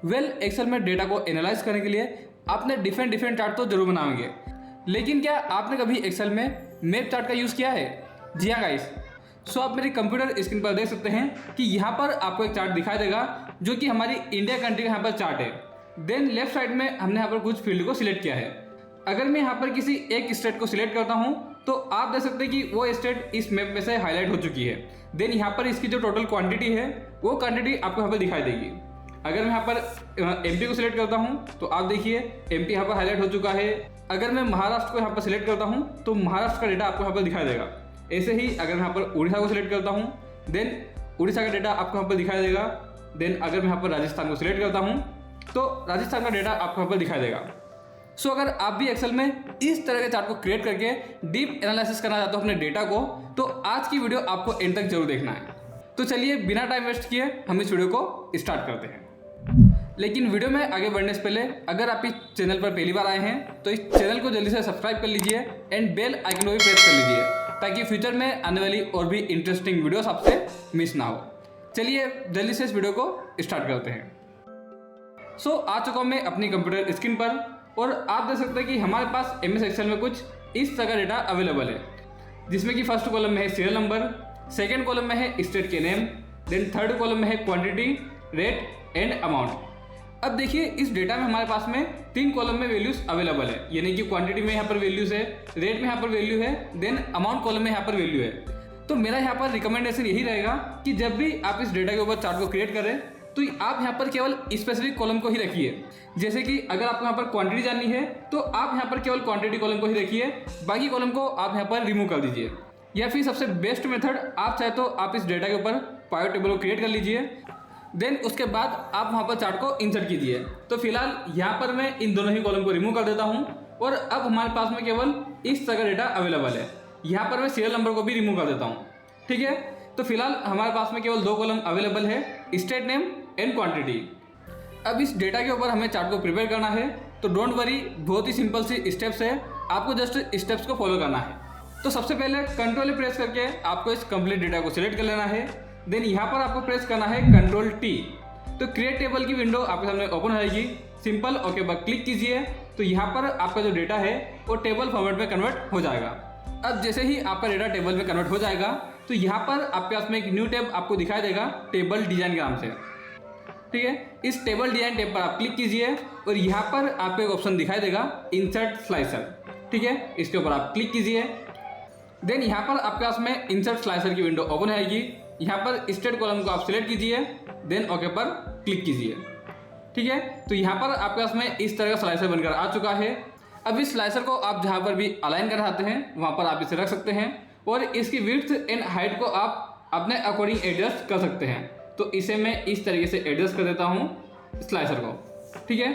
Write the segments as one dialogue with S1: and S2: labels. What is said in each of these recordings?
S1: Excel में data को analyse करने के लिए आपने डिफरेंट चार्ट तो जरूर बनाएंगे, लेकिन क्या आपने कभी एक्सेल में मैप चार्ट का यूज़ किया है? जी हाँ गाइस, सो आप मेरी कंप्यूटर स्क्रीन पर देख सकते हैं कि यहाँ पर आपको एक चार्ट दिखाई देगा जो कि हमारी इंडिया कंट्री का यहाँ पर चार्ट है। देन लेफ्ट साइड में हमने यहाँ पर कुछ फील्ड को सिलेक्ट किया है। अगर मैं यहाँ पर किसी एक स्टेट को सिलेक्ट करता हूँ तो आप देख सकते हैं कि वो स्टेट इस मैप में से हाईलाइट हो चुकी है। देन यहाँ पर इसकी जो टोटल क्वांटिटी है वो क्वांटिटी आपको यहाँ पर दिखाई देगी। अगर मैं यहाँ पर एमपी को सिलेक्ट करता हूँ तो आप देखिए एमपी यहाँ पर हाईलाइट हो चुका है। अगर मैं महाराष्ट्र को यहाँ पर सिलेक्ट करता हूँ तो महाराष्ट्र का डेटा आपको यहाँ पर दिखाई देगा। ऐसे ही अगर मैं यहाँ पर उड़ीसा को सिलेक्ट करता हूँ देन उड़ीसा का डेटा आपको यहाँ पर दिखाई देगा। देन अगर मैं यहाँ पर राजस्थान को सिलेक्ट करता हूँ तो राजस्थान का डेटा आपको यहाँ पर दिखाई देगा। सो अगर आप भी एक्सेल में इस तरह के चार्ट को क्रिएट करके डीप एनालिसिस करना चाहते हो अपने डेटा को, तो आज की वीडियो आपको एंड तक जरूर देखना है। तो चलिए बिना टाइम वेस्ट किए हम इस वीडियो को स्टार्ट करते हैं। लेकिन वीडियो में आगे बढ़ने से पहले अगर आप इस चैनल पर पहली बार आए हैं तो इस चैनल को जल्दी से सब्सक्राइब कर लीजिए एंड बेल आइकन को भी प्रेस कर लीजिए ताकि फ्यूचर में आने वाली और भी इंटरेस्टिंग वीडियोस आपसे मिस ना हो। चलिए जल्दी से इस वीडियो को स्टार्ट करते हैं। सो आ चुका हूँ मैं अपनी कंप्यूटर स्क्रीन पर और आप देख सकते हैं कि हमारे पास एमएस एक्सेल में कुछ इस तरह का डेटा अवेलेबल है, जिसमें कि फर्स्ट कॉलम में है सीरियल नंबर, सेकंड कॉलम में है स्टेट के नेम, देन थर्ड कॉलम में है क्वांटिटी, रेट एंड अमाउंट। अब देखिए इस डेटा में हमारे पास में 3 कॉलम में वैल्यूज अवेलेबल है, यानी कि क्वांटिटी में यहाँ पर वैल्यूज है, रेट में यहाँ पर वैल्यू है, देन अमाउंट कॉलम में यहाँ पर वैल्यू है। तो मेरा यहाँ पर रिकमेंडेशन यही रहेगा कि जब भी आप इस डेटा के ऊपर चार्ट को क्रिएट करें तो आप यहाँ पर केवल स्पेसिफिक कॉलम को ही रखिए। जैसे कि अगर आपको यहाँ पर क्वांटिटी जाननी है तो आप यहाँ पर केवल क्वांटिटी कॉलम को ही रखिए, बाकी कॉलम को आप यहाँ पर रिमूव कर दीजिए। या फिर सबसे बेस्ट मेथड आप चाहे तो आप इस डेटा के ऊपर पाइवट टेबल को क्रिएट कर लीजिए, देन उसके बाद आप वहाँ पर चार्ट को इंसर्ट कीजिए। तो फिलहाल यहाँ पर मैं इन दोनों ही कॉलम को रिमूव कर देता हूँ और अब हमारे पास में केवल इस तरह का डेटा अवेलेबल है। यहाँ पर मैं सीरियल नंबर को भी रिमूव कर देता हूँ। ठीक है, तो फिलहाल हमारे पास में केवल 2 कॉलम अवेलेबल है, स्टेट नेम एंड क्वांटिटी। अब इस डेटा के ऊपर हमें चार्ट को प्रिपेयर करना है, तो डोंट वरी, बहुत ही सिंपल सी स्टेप्स है, आपको जस्ट स्टेप्स को फॉलो करना है। तो सबसे पहले कंट्रोल प्रेस करके आपको इस कंप्लीट डेटा को सिलेक्ट कर लेना है। देन यहाँ पर आपको प्रेस करना है कंट्रोल टी, तो क्रिएट टेबल की विंडो आपके सामने ओपन हो जाएगी। सिंपल ओके पर क्लिक कीजिए तो यहाँ पर आपका जो डेटा है वो टेबल फॉर्मेट में कन्वर्ट हो जाएगा। अब जैसे ही आपका डेटा टेबल में कन्वर्ट हो जाएगा तो यहाँ पर आपके पास में एक न्यू टैब आपको दिखाई देगा टेबल डिजाइन के नाम से। ठीक है, इस टेबल डिजाइन टैब पर आप क्लिक कीजिए और यहाँ पर आपको एक ऑप्शन दिखाई देगा इंसर्ट स्लाइसर। ठीक है, इसके ऊपर आप क्लिक कीजिए। देन यहाँ पर आपके पास में इंसर्ट स्लाइसर की विंडो ओपन आएगी। यहाँ पर स्टेट कॉलम को आप सिलेक्ट कीजिए, देन ओके पर क्लिक कीजिए। ठीक है, तो यहाँ पर आपके पास में इस तरह का स्लाइसर बनकर आ चुका है। अब इस स्लाइसर को आप जहाँ पर भी अलाइन करना चाहते हैं वहाँ पर आप इसे रख सकते हैं और इसकी विड्थ एंड हाइट को आप अपने अकॉर्डिंग एडजस्ट कर सकते हैं। तो इसे मैं इस तरीके से एडजस्ट कर देता हूँ स्लाइसर को। ठीक है,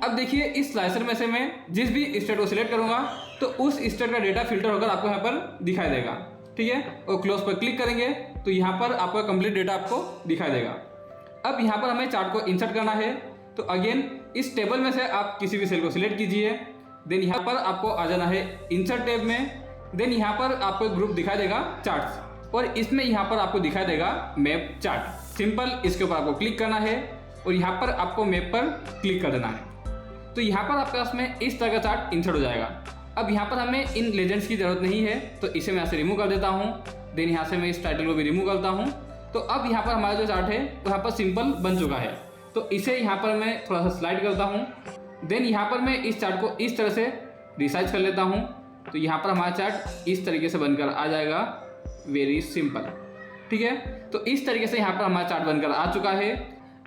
S1: अब देखिए इस स्लाइसर में से मैं जिस भी स्टेट को सिलेक्ट करूँगा तो उस स्टेट का डेटा फिल्टर होकर आपको यहाँ पर दिखाई देगा। ठीक है, और क्लोज पर क्लिक करेंगे तो यहाँ पर आपका कंप्लीट डेटा आपको दिखाई देगा। अब यहाँ पर हमें चार्ट को इंसर्ट करना है, तो अगेन इस टेबल में से आप किसी भी सेल को सिलेक्ट कीजिए। देन यहाँ पर आपको आ जाना है इंसर्ट टैब में। देन यहाँ पर आपको एक ग्रुप दिखाई देगा चार्ट्स और इसमें यहाँ पर आपको दिखाई देगा मैप चार्ट। सिंपल इसके ऊपर आपको क्लिक करना है और यहाँ पर आपको मैप पर क्लिक कर देना है। तो यहाँ पर आपके पास में इस तरह का चार्ट इंसर्ट हो जाएगा। अब यहाँ पर हमें इन लेजेंड्स की जरूरत नहीं है तो इसे मैं यहाँ से रिमूव कर देता हूँ। देन यहाँ से मैं इस टाइटल को भी रिमूव करता हूँ। तो अब यहाँ पर हमारा जो चार्ट है वो यहाँ पर सिंपल बन चुका है। तो इसे यहाँ पर मैं थोड़ा सा स्लाइड करता हूँ। देन यहाँ पर मैं इस चार्ट को इस तरह से रिसाइज कर लेता हूँ। तो यहाँ पर हमारा चार्ट इस तरीके से बनकर आ जाएगा, वेरी सिंपल। ठीक है, तो इस तरीके से यहाँ पर हमारा चार्ट बनकर आ चुका है।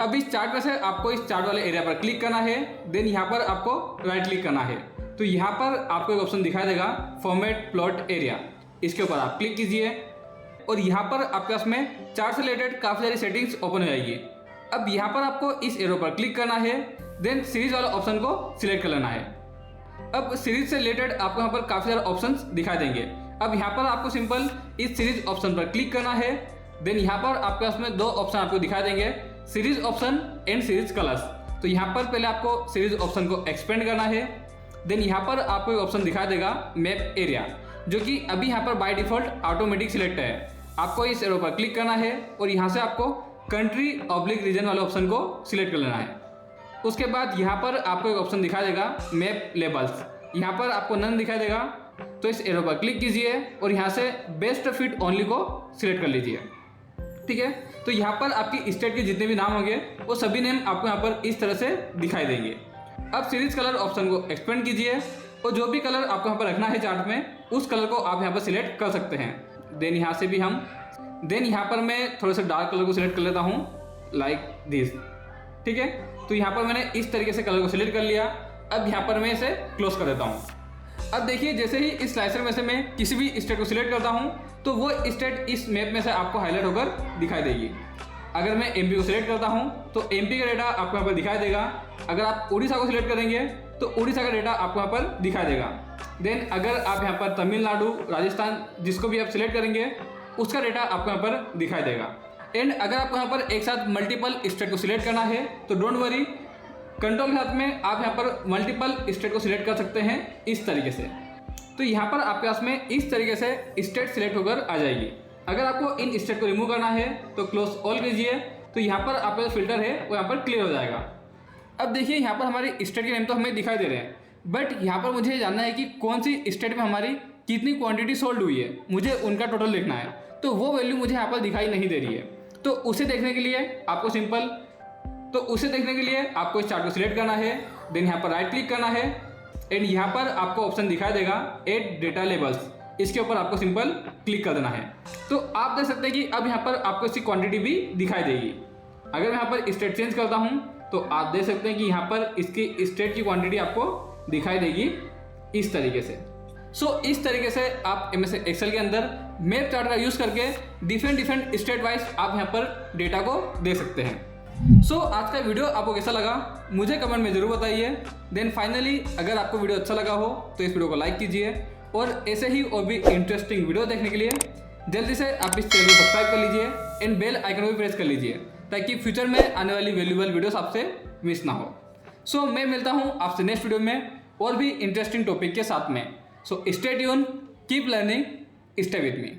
S1: अब इस चार्ट में से आपको इस चार्ट वाले एरिया पर क्लिक करना है। देन यहाँ पर आपको राइट क्लिक करना है। तो यहाँ पर आपको एक ऑप्शन दिखाई देगा फॉर्मेट प्लॉट एरिया, इसके ऊपर आप क्लिक कीजिए और यहाँ पर आपके पास में चार्ट से रिलेटेड काफ़ी सारी सेटिंग्स ओपन हो जाएगी। अब यहाँ पर आपको इस एरो पर क्लिक करना है, देन सीरीज वाला ऑप्शन को सिलेक्ट कर लेना है। अब सीरीज से रिलेटेड आपको यहाँ पर काफ़ी सारे ऑप्शंस दिखाई देंगे। अब यहाँ पर आपको सिंपल इस सीरीज ऑप्शन पर क्लिक करना है। देन यहाँ पर आपके पास में 2 ऑप्शन आपको दिखाई देंगे, series option and series colours. तो यहाँ पर पहले आपको सीरीज ऑप्शन को एक्सपेंड करना है। देन यहाँ पर आपको एक ऑप्शन दिखाई देगा मैप एरिया, जो कि अभी यहाँ पर बाय डिफॉल्ट ऑटोमेटिक सिलेक्ट है। आपको इस एरो पर क्लिक करना है और यहाँ से आपको कंट्री ऑब्लिक रीजन वाले ऑप्शन को सिलेक्ट कर लेना है। उसके बाद यहाँ पर आपको एक ऑप्शन दिखा देगा मैप लेबल्स, यहाँ पर आपको नन दिखाई देगा। तो इस एरो पर क्लिक कीजिए और यहाँ से बेस्ट फिट ओनली को सिलेक्ट कर लीजिए। ठीक है, तो यहाँ पर आपकी स्टेट के जितने भी नाम होंगे वो सभी नेम आपको यहाँ पर इस तरह से दिखाई देंगे। अब सीरीज कलर ऑप्शन को एक्सपेंड कीजिए और जो भी कलर आपको यहाँ पर रखना है चार्ट में उस कलर को आप यहाँ पर सिलेक्ट कर सकते हैं। देन यहाँ से भी देन यहाँ पर मैं थोड़ा सा डार्क कलर को सिलेक्ट कर लेता हूँ लाइक दिस। ठीक है, तो यहाँ पर मैंने इस तरीके से कलर को सिलेक्ट कर लिया। अब यहाँ पर मैं इसे क्लोज कर देता हूँ। अब देखिए जैसे ही इस स्लाइसर में से मैं किसी भी स्टेट को सिलेक्ट करता हूँ तो वो स्टेट इस मैप में से आपको हाईलाइट होकर दिखाई देगी। अगर मैं एमपी को सिलेक्ट करता हूँ तो एमपी का डेटा आपको यहाँ पर दिखाई देगा। अगर आप उड़ीसा को सिलेक्ट करेंगे तो उड़ीसा का डेटा आपको यहाँ पर दिखाई देगा। देन अगर आप यहाँ पर तमिलनाडु, राजस्थान जिसको भी आप सिलेक्ट करेंगे उसका डेटा आपको यहाँ पर दिखाई देगा। एंड अगर आपको यहाँ पर एक साथ मल्टीपल स्टेट को सिलेक्ट करना है तो डोंट वरी, कंट्रोल के साथ में आप यहाँ पर मल्टीपल स्टेट को सिलेक्ट कर सकते हैं इस तरीके से। तो यहाँ पर आपके पास में इस तरीके से स्टेट सिलेक्ट होकर आ जाएगी। अगर आपको इन स्टेट को रिमूव करना है तो क्लोज ऑल कीजिए, तो यहाँ पर आपका जो फिल्टर है वो यहाँ पर क्लियर हो जाएगा। अब देखिए यहाँ पर हमारी स्टेट के नेम तो हमें दिखाई दे रहे हैं, बट यहाँ पर मुझे जानना है कि कौन सी स्टेट में हमारी कितनी क्वांटिटी सोल्ड हुई है, मुझे उनका टोटल लिखना है। तो वो वैल्यू मुझे यहाँ पर दिखाई नहीं दे रही है। तो उसे देखने के लिए आपको आपको इस चार्ट को सिलेक्ट करना है। देन यहाँ पर राइट क्लिक करना है एंड यहाँ पर आपको ऑप्शन दिखाई देगा एड डेटा लेबल्स, इसके ऊपर आपको सिंपल क्लिक कर देना है। तो आप देख सकते हैं कि अब यहाँ पर आपको इसकी क्वांटिटी भी दिखाई देगी। अगर मैं यहाँ पर स्टेट चेंज करता हूँ तो आप देख सकते हैं कि यहाँ पर इसकी स्टेट की क्वांटिटी आपको दिखाई देगी इस तरीके से। इस तरीके से आप MS एक्सेल के अंदर मैप चार्ट का यूज़ करके डिफरेंट स्टेट वाइज आप यहाँ पर डेटा को दे सकते हैं। आज का वीडियो आपको कैसा लगा मुझे कमेंट में ज़रूर बताइए। देन फाइनली अगर आपको वीडियो अच्छा लगा हो तो इस वीडियो को लाइक कीजिए और ऐसे ही और भी इंटरेस्टिंग वीडियो देखने के लिए जल्दी से आप इस चैनल को सब्सक्राइब कर लीजिए एंड बेल आइकन को भी प्रेस कर लीजिए ताकि फ्यूचर में आने वाली वैल्यूएबल वीडियोस आपसे मिस ना हो। मैं मिलता हूँ आपसे नेक्स्ट वीडियो में और भी इंटरेस्टिंग टॉपिक के साथ में। Stay tune, keep learning, stay with me.